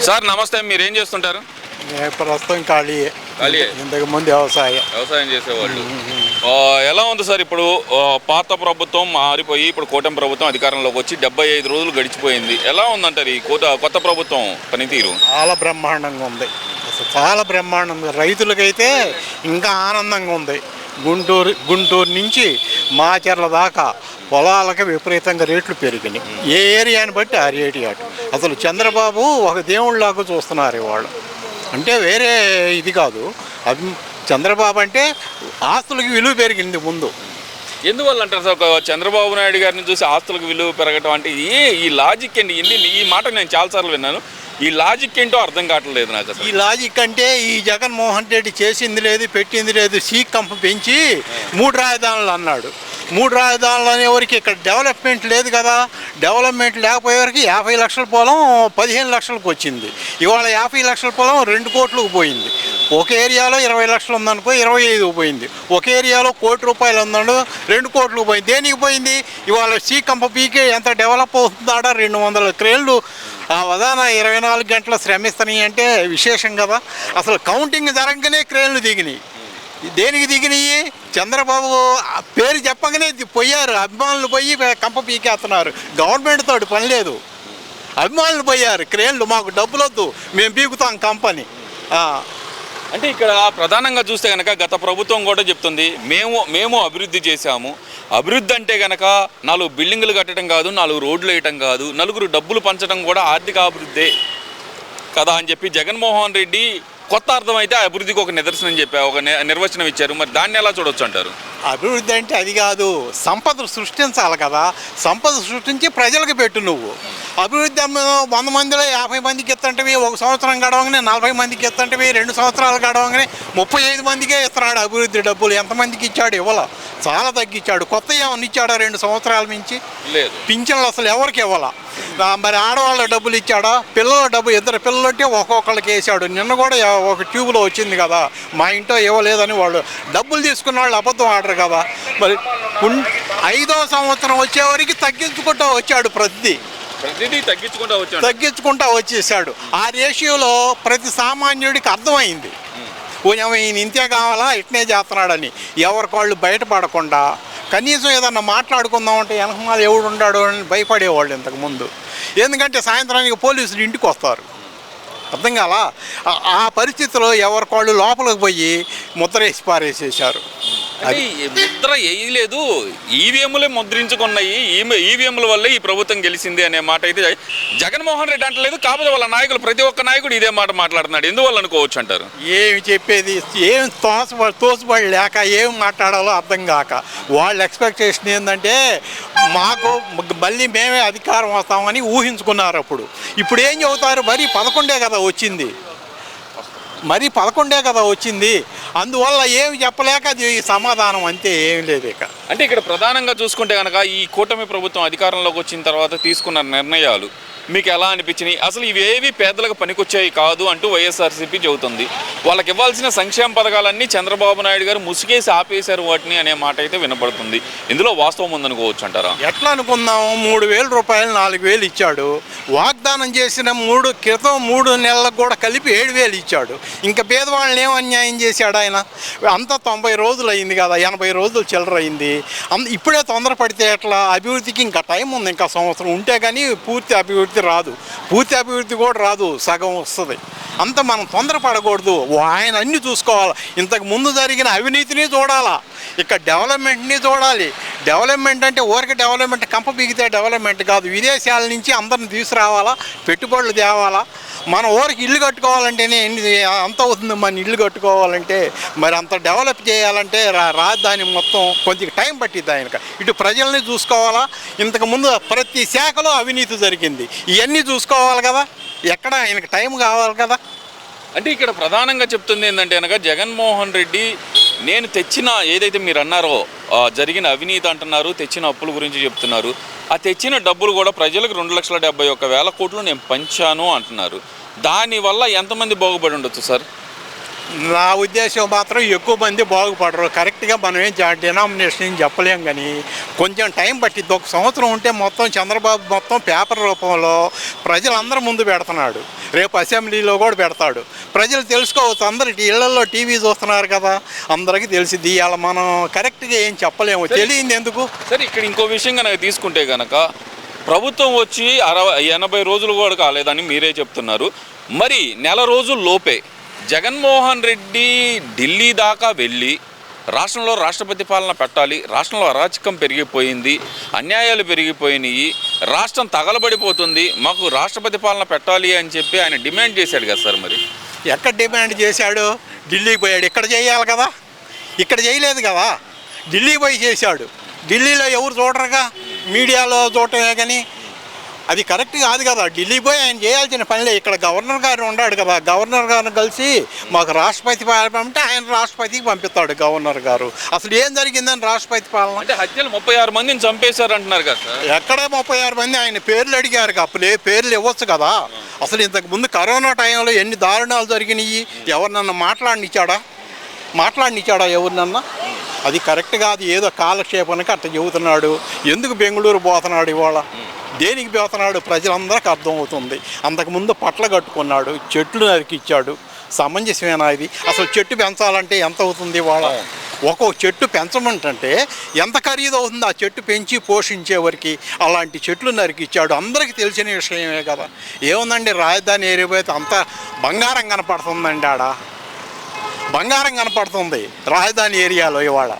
Sir నమస్తే, మీరు ఏం చేస్తుంటారు? ప్రస్తుతం ఖాళీయే. ఇంతకు ముందు వ్యవసాయం చేసేవాళ్ళు. ఎలా ఉంది సార్ ఇప్పుడు? పాత ప్రభుత్వం మారిపోయి ఇప్పుడు కూటమి ప్రభుత్వం అధికారంలోకి వచ్చి 75 రోజులు గడిచిపోయింది. ఎలా ఉందంటారు ఈ కొత్త ప్రభుత్వం పనితీరు? చాలా బ్రహ్మాండంగా ఉంది. అసలు చాలా బ్రహ్మాండంగా, రైతులకైతే ఇంకా ఆనందంగా ఉంది. గుంటూరు నుంచి మాచర్ల దాకా పొలాలకు విపరీతంగా రేట్లు పెరిగినాయి. ఏ ఏరియాని బట్టి ఆ రేటు అటు. అసలు చంద్రబాబు ఒక దేవుళ్ళలాగా చూస్తున్నారు ఇవాళ. అంటే వేరే ఇది కాదు, అది చంద్రబాబు అంటే ఆస్తులకి విలువ పెరిగింది ముందు. ఎందువల్ల అంటారు సార్ చంద్రబాబు నాయుడు గారిని చూసి ఆస్తులకు విలువ పెరగటం అంటే? ఈ లాజిక్ ఏంటి? ఈ మాట నేను చాలాసార్లు విన్నాను. ఈ లాజిక్ ఏంటో అర్థం కావట్లేదు నాకు. ఈ లాజిక్ అంటే ఈ జగన్మోహన్ రెడ్డి చేసింది లేదు, పెట్టింది లేదు. కంప పెంచి 3 రాజధానులు అన్నాడు. 3 రాజధానులు అనేవరకు ఇక్కడ డెవలప్మెంట్ లేదు కదా. డెవలప్మెంట్ లేకపోయేవరకు 50 లక్షల పొలం 15 లక్షలకు వచ్చింది. ఇవాళ 50 లక్షల పొలం 2 కోట్లకు పోయింది. ఒక ఏరియాలో 20 లక్షలు ఉందనుకో 25 పోయింది. ఒక ఏరియాలో 1 కోటి రూపాయలు ఉందనుకో 2 కోట్లకు పోయింది. దేనికి పోయింది? ఇవాళ కంప పీకే ఎంత డెవలప్ అవుతుందాడ 200 క్రేన్లు ఆ వదాన 24 గంటలు శ్రమిస్తున్నాయి అంటే విశేషం కదా. అసలు కౌంటింగ్ జరగగానే క్రేన్లు దిగినాయి. దేనికి దిగినాయి? చంద్రబాబు పేరు చెప్పగానే పోయారు. అభిమానులు పోయి కంప పీకేస్తున్నారు. గవర్నమెంట్ తోటి పని లేదు, అభిమానులు పోయారు. క్రేన్లు మాకు డబ్బులు వద్దు, మేము పీకుతాం కంపెనీ. అంటే ఇక్కడ ప్రధానంగా చూస్తే కనుక గత ప్రభుత్వం కూడా చెప్తుంది, మేము అభివృద్ధి చేశాము. అభివృద్ధి అంటే కనుక 4 బిల్డింగులు కట్టడం కాదు, 4 రోడ్లు వేయటం కాదు, 4 డబ్బులు పంచడం కూడా ఆర్థిక అభివృద్ధే కదా అని చెప్పి జగన్మోహన్ రెడ్డి కొత్త అర్థం అయితే అభివృద్ధికి ఒక నిదర్శనం చెప్పి ఒక నిర్వచనం ఇచ్చారు. మరి దాన్ని ఎలా చూడొచ్చు అంటారు? అభివృద్ధి అంటే అది కాదు, సంపద సృష్టించాలి కదా. సంపద సృష్టించి ప్రజలకు పెట్టు. నువ్వు అభివృద్ధి 100 మందిలో 50 మందికి ఎత్తంటివి, 1 సంవత్సరం గడవగానే 40 మందికి ఎత్తంటివి, 2 సంవత్సరాలు గడవగానే 35 మందికే ఇస్తున్నాడు అభివృద్ధి డబ్బులు. ఎంతమందికి ఇచ్చాడు? ఇవ్వాల, చాలా తగ్గించాడు. కొత్త ఏమన్నా ఇచ్చాడా 2 సంవత్సరాల నుంచి? లేదు. పింఛన్లు అసలు ఎవరికి ఇవ్వాల. మరి ఆడవాళ్ళ డబ్బులు ఇచ్చాడా? పిల్లల డబ్బు 2 పిల్లలుంటే ఒక్కొక్కళ్ళకి వేసాడు. నిన్న కూడా ఒక ట్యూబ్లో వచ్చింది కదా, మా ఇంట్లో ఇవ్వలేదని వాళ్ళు డబ్బులు తీసుకున్న వాళ్ళు అబద్ధం ఆడరు కదా. మరి 5వ సంవత్సరం వచ్చేవరకు తగ్గించుకుంటూ వచ్చాడు. ప్రతిదీ తగ్గించుకుంటా వచ్చేసాడు. ఆ రేషియోలో ప్రతి సామాన్యుడికి అర్థమైంది, ఈయన ఇంతే కావాలా, ఇట్నే చేస్తున్నాడని. ఎవరికాళ్ళు బయటపడకుండా కనీసం ఏదన్నా మాట్లాడుకుందామంటే వెనకమాల ఎవడు ఉన్నాడు అని భయపడేవాళ్ళు ఇంతకుముందు. ఎందుకంటే సాయంత్రానికి పోలీసులు ఇంటికి వస్తారు. అర్థం కాలా? ఆ పరిస్థితిలో ఎవరికాళ్ళు లోపలికి పోయి ముద్ర వేసి పారేసేసారు. ముద్ర వేయలేదు, ఈవీఎంలే ముద్రించుకున్నాయి. ఈవీఎంల వల్లే ఈ ప్రభుత్వం గెలిచింది అనే మాట అయితే జగన్మోహన్ రెడ్డి అంటలేదు. కాకపోతే వాళ్ళ నాయకులు, ప్రతి ఒక్క నాయకుడు ఇదే మాట మాట్లాడుతున్నాడు. ఎందువల్ల అనుకోవచ్చు అంటారు? ఏమి చెప్పేది, ఏం తోసుబడి లేక ఏం మాట్లాడాలో అర్థం కాక వాళ్ళ ఎక్స్పెక్టేషన్ ఏంటంటే మాకు మళ్ళీ మేమే అధికారం వస్తామని ఊహించుకున్నారు. ఇప్పుడు ఏం చెబుతారు? మరి 11 కదా వచ్చింది. అందువల్ల ఏమి చెప్పలేక అది సమాధానం అంతే, ఏమి లేదు ఇక. అంటే ఇక్కడ ప్రధానంగా చూసుకుంటే కనుక ఈ కూటమి ప్రభుత్వం అధికారంలోకి వచ్చిన తర్వాత తీసుకున్న నిర్ణయాలు మీకు ఎలా అనిపించినాయి? అసలు ఇవేవి పేదలకు పనికొచ్చాయి కాదు అంటూ వైఎస్ఆర్సీపీ చెబుతుంది. వాళ్ళకి ఇవ్వాల్సిన సంక్షేమ పథకాలన్నీ చంద్రబాబు నాయుడు గారు ముసుగేసి ఆపేశారు వాటిని అనే మాట అయితే వినపడుతుంది. ఇందులో వాస్తవం ఉందనుకోవచ్చు అంటారా? ఎట్లా అనుకుందాం? 3,000 రూపాయలు 4,000 ఇచ్చాడు. వాగ్దానం చేసిన 3 నెలలకు కూడా కలిపి 7,000 ఇచ్చాడు. ఇంకా పేదవాళ్ళని ఏం అన్యాయం చేశాడు ఆయన? అంతా 90 రోజులు అయింది కదా, 80 రోజులు చిల్లర అయింది. ఇప్పుడే తొందరపడితే ఎట్లా? అభివృద్ధికి ఇంకా టైం ఉంది, ఇంకా సంవత్సరం ఉంటే కానీ పూర్తి అభివృద్ధి రాదు. పూర్తి అభివృద్ధి కూడా రాదు, సగం వస్తుంది. అంత మనం తొందరపడకూడదు. ఆయన అన్ని చూసుకోవాలి. ఇంతకు ముందు జరిగిన అవినీతిని చూడాలా, ఇక్కడ డెవలప్మెంట్ని చూడాలి. డెవలప్మెంట్ అంటే ఊరికి డెవలప్మెంట్ కంప బిగితే డెవలప్మెంట్ కాదు. విదేశాల నుంచి అందరిని తీసుకురావాలా, పెట్టుబడులు తేవాలా. మన ఊరికి ఇల్లు కట్టుకోవాలంటేనే అంత అవుతుంది. మన ఇల్లు కట్టుకోవాలంటే మరి అంత డెవలప్ చేయాలంటే రాజధాని మొత్తం కొంచెం టైం పట్టిద్ది ఆయనక. ఇటు ప్రజల్ని చూసుకోవాలా. ఇంతకుముందు ప్రతి శాఖలో అవినీతి జరిగింది. ఇవన్నీ చూసుకోవాలి కదా, ఎక్కడ ఆయనకు టైం కావాలి కదా. అంటే ఇక్కడ ప్రధానంగా చెప్తుంది ఏంటంటే కనుక జగన్మోహన్ రెడ్డి నేను తెచ్చిన ఏదైతే మీరు అన్నారో జరిగిన అవినీతి అంటున్నారు, తెచ్చిన అప్పుల గురించి చెప్తున్నారు. ఆ తెచ్చిన డబ్బులు కూడా ప్రజలకు 2,71,000 కోట్లు నేను పంచాను అంటున్నారు. దానివల్ల ఎంతమంది బాగుపడి ఉండొచ్చు సార్? నా ఉద్దేశం మాత్రం ఎక్కువ మంది బాగుపడరు. కరెక్ట్గా మనం ఏం డినామినేషన్ చెప్పలేం, కానీ కొంచెం టైం పట్టిద్ది. ఒక సంవత్సరం ఉంటే మొత్తం చంద్రబాబు మొత్తం పేపర్ రూపంలో ప్రజలందరి ముందు పెడుతున్నాడు. రేపు అసెంబ్లీలో కూడా పెడతాడు. ప్రజలు తెలుసుకోవచ్చు. అందరికి ఇళ్లలో టీవీ చూస్తున్నారు కదా, అందరికీ తెలిసిద్ది. ఇవాళ మనం కరెక్ట్గా ఏం చెప్పలేము. తెలియంది ఎందుకు? సరే, ఇక్కడ ఇంకో విషయం కనుక తీసుకుంటే కనుక ప్రభుత్వం వచ్చి 80 రోజులు కూడా కాలేదని మీరే చెప్తున్నారు. మరి నెల రోజుల లోపే జగన్మోహన్ రెడ్డి ఢిల్లీ దాకా వెళ్ళి రాష్ట్రంలో రాష్ట్రపతి పాలన పెట్టాలి, రాష్ట్రంలో అరాచకం పెరిగిపోయింది, అన్యాయాలు పెరిగిపోయినాయి, రాష్ట్రం తగలబడిపోతుంది, మాకు రాష్ట్రపతి పాలన పెట్టాలి అని చెప్పి ఆయన డిమాండ్ చేశాడు కదా సార్. మరి ఎక్కడ డిమాండ్ చేశాడు? ఢిల్లీకి పోయాడు. ఇక్కడ చేయాలి కదా, ఇక్కడ చేయలేదు కదా, ఢిల్లీ పోయి చేశాడు. ఢిల్లీలో ఎవరు చూడరుగా, మీడియాలో చూడటమే, కానీ అది కరెక్ట్ కాదు కదా. ఢిల్లీ పోయి ఆయన చేయాల్సిన పనిలే. ఇక్కడ గవర్నర్ గారు ఉన్నాడు కదా, గవర్నర్ గారిని కలిసి మాకు రాష్ట్రపతి పాలన అంటే ఆయన రాష్ట్రపతికి పంపిస్తాడు గవర్నర్ గారు. అసలు ఏం జరిగిందని రాష్ట్రపతి పాలన అంటే హత్యలు 36 మందిని చంపేశారు అంటున్నారు కదా సార్. ఎక్కడే 36 మంది ఆయన పేర్లు అడిగారు. అప్పుడే పేర్లు ఇవ్వచ్చు కదా. అసలు ఇంతకు ముందు కరోనా టైంలో ఎన్ని దారుణాలు జరిగినాయి? ఎవరినన్నా మాట్లాడినిచ్చాడా ఎవరినన్నా? అది కరెక్ట్ కాదు. ఏదో కాలక్షేపానికి అట్లా చెబుతున్నాడు. ఎందుకు బెంగళూరు పోతున్నాడు ఇవాళ? దేనికి పోతున్నాడు ప్రజలందరికీ అర్థమవుతుంది. అంతకుముందు పట్ల కట్టుకున్నాడు, చెట్లు నరికిచ్చాడు. సమంజసమేనా ఇది? అసలు చెట్టు పెంచాలంటే ఎంత అవుతుంది ఇవాళ? ఒక్కొక్క చెట్టు పెంచమంటే ఎంత ఖరీదు అవుతుంది ఆ చెట్టు పెంచి పోషించే వరకు? అలాంటి చెట్లు నరికిచ్చాడు. అందరికీ తెలిసిన విషయమే కదా. ఏముందండి, రాజధాని ఏరియా పోతే అంతా బంగారం కనపడుతుందండి. బంగారం కనపడుతుంది రాజధాని ఏరియాలో ఇవాళ.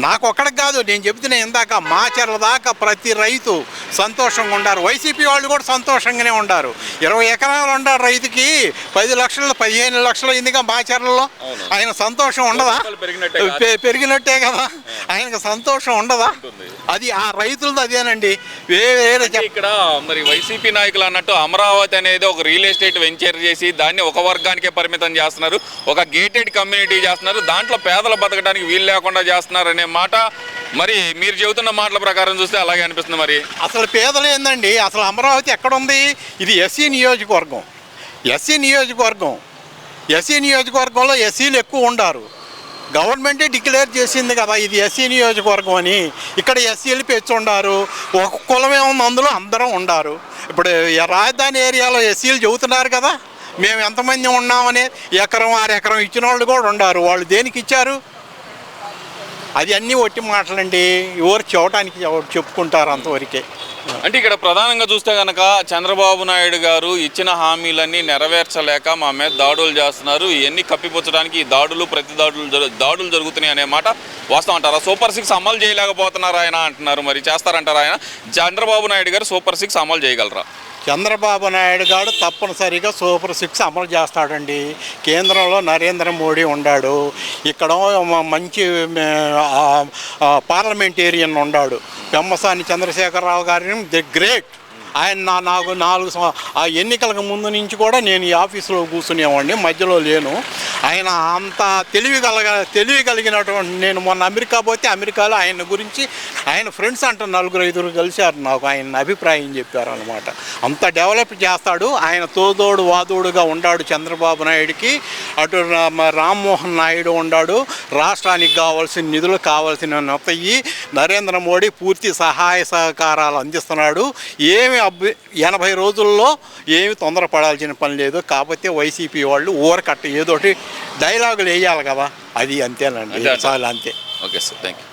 నాకు ఒక్కడికి కాదు, నేను చెబుతున్నా ఇందాక, మాచర్ల దాకా ప్రతి రైతు సంతోషంగా ఉండారు. వైసీపీ వాళ్ళు కూడా సంతోషంగానే ఉండారు. 20 ఎకరాలు ఉండారు రైతుకి 10 లక్షలు 15 లక్షలు ఇందుగా మాచర్లలో. ఆయన సంతోషం ఉండదా? పెరిగినట్టే కదా, ఆయనకు సంతోషం ఉండదా? అది ఆ రైతులది అదేనండి. వేరే ఇక్కడ మరి వైసీపీ నాయకులు అన్నట్టు అమరావతి అనేది ఒక రియల్ ఎస్టేట్ వెంచర్ చేసి దాన్ని ఒక వర్గానికే పరిమితం చేస్తున్నారు, ఒక గేటెడ్ కమ్యూనిటీ చేస్తున్నారు, దాంట్లో పేదలు బతకడానికి వీలు లేకుండా చేస్తున్నారు అనే మాట మరి మీరు చెబుతున్న మాటల ప్రకారం చూస్తే అలాగే అనిపిస్తుంది. మరి అసలు పేదలు ఏందండి? అసలు అమరావతి ఎక్కడుంది? ఇది ఎస్సీ నియోజకవర్గం. ఎస్సీ నియోజకవర్గంలో ఎస్సీలు ఎక్కువ ఉండారు. గవర్నమెంటే డిక్లేర్ చేసింది కదా ఇది ఎస్సీ నియోజకవర్గం అని. ఇక్కడ ఎస్సీలు పెంచి ఉండారు. ఒక కులం ఏముంది అందులో, అందరం ఉండారు. ఇప్పుడు రాజధాని ఏరియాలో ఎస్సీలు చెబుతున్నారు కదా మేము ఎంతమంది ఉన్నామని. ఎకరం 6 ఎకరం ఇచ్చిన వాళ్ళు కూడా ఉండారు. వాళ్ళు దేనికి ఇచ్చారు? అది అన్నీ ఒట్టి మాటలండి. ఎవరు చూడటానికి చెప్పుకుంటారు అంతవరకే. అంటే ఇక్కడ ప్రధానంగా చూస్తే కనుక చంద్రబాబు నాయుడు గారు ఇచ్చిన హామీలన్నీ నెరవేర్చలేక మా మీద దాడులు చేస్తున్నారు, ఇవన్నీ కప్పిపుచ్చడానికి ఈ ప్రతి దాడులు జరుగుతున్నాయి అనే మాట వాస్తవం అంటారా? సూపర్ 6 అమలు చేయలేకపోతున్నారు ఆయన అంటున్నారు. మరి చేస్తారంటారా ఆయన? చంద్రబాబు నాయుడు గారు సూపర్ 6 అమలు చేయగలరా? చంద్రబాబు నాయుడు గారు తప్పనిసరిగా సూపర్ 6 అమలు చేస్తాడండి. కేంద్రంలో నరేంద్ర మోడీ ఉన్నాడు, ఇక్కడ మంచి పార్లమెంటేరియన్ ఉన్నాడు పెమ్మసాని చంద్రశేఖరరావు గారిని, ది గ్రేట్. ఆయన నాకు 4 ఆ ఎన్నికలకు ముందు నుంచి కూడా నేను ఈ ఆఫీసులో కూర్చునేవాడిని, మధ్యలో లేను. ఆయన అంత తెలివి కలిగినటువంటి, నేను మొన్న అమెరికా పోతే అమెరికాలో ఆయన గురించి ఆయన ఫ్రెండ్స్ అంట 4-5 కలిశారు, నాకు ఆయన అభిప్రాయం చెప్పారు అనమాట. అంత డెవలప్ చేస్తాడు ఆయన. తోదోడు వాదోడుగా ఉన్నాడు చంద్రబాబు నాయుడికి. అటు రామ్మోహన్ నాయుడు ఉన్నాడు. రాష్ట్రానికి కావాల్సిన నిధులు కావాల్సిన నొత్తయి నరేంద్ర మోడీ పూర్తి సహాయ సహకారాలు అందిస్తున్నాడు. ఏమి 80 రోజుల్లో ఏమి తొందరపడాల్సిన పని లేదు. కాకపోతే వైసీపీ వాళ్ళు ఊరకట్ట ఏదోటి డైలాగులు వేయాలి కదా, అది అంతేనండి. చాలా అంతే. Okay sir, thank you.